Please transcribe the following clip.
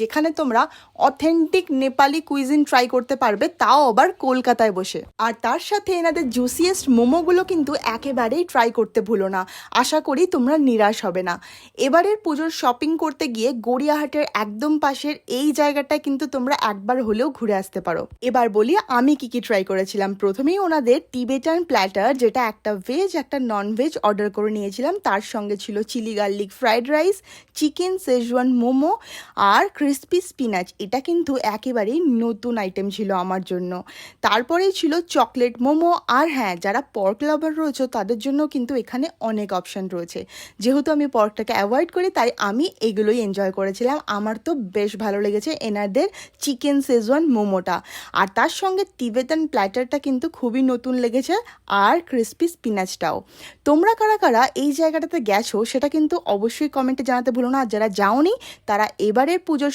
যেখানে তোমরা authentic Nepali cuisine try করতে পারবে, তাও আবার কলকাতায় বসে। আর তার সাথে এনাদের জুসিয়েস্ট মোমোগুলো কিন্তু একেবারেই ট্রাই করতে ভুলো না, আশা করি তোমরা নিরাশ হবে না। এবারের পুজোর শপিং করতে গিয়ে গড়িয়াহাটের একদম পাশের এই জায়গাটায় কিন্তু তোমরা একবার হলেও ঘুরে আসতে পারো। এবার বলি আমি কি কি ট্রাই করেছিলাম। প্রথমেই ওনাদের টিবেটান প্ল্যাটার, যেটা একটা ভেজ একটা নন ভেজ অর্ডার করে নিয়েছিলাম। তার সঙ্গে ছিল chilli garlic fried rice, chicken Schezwan momo আর ক্রিস্পি স্পিনাচ। এটা কিন্তু একেবারেই নতুন আইটেম ছিল আমার জন্য। তারপরেই ছিল চকলেট মোমো। আর হ্যাঁ, যারা পর্ক লাভার রয়েছে তাদের জন্য কিন্তু এখানে অনেক অপশান রয়েছে। যেহেতু আমি পর্কটাকে অ্যাভয়েড করি, তাই আমি এগুলোই এনজয় করেছিলাম। আমার তো বেশ ভালো লেগেছে এনাদের চিকেন শেজওয়ান মোমোটা। আর তার সঙ্গে টিবেটান প্ল্যাটারটা কিন্তু খুবই নতুন লেগেছে, আর ক্রিস্পি স্পিনাচটাও। তোমরা কারা কারা এই জায়গাটাতে গেছো সেটা কিন্তু অবশ্যই কমেন্টে জানাতে ভুলো না। আর যারা যাওনি তারা এবারের পুজোর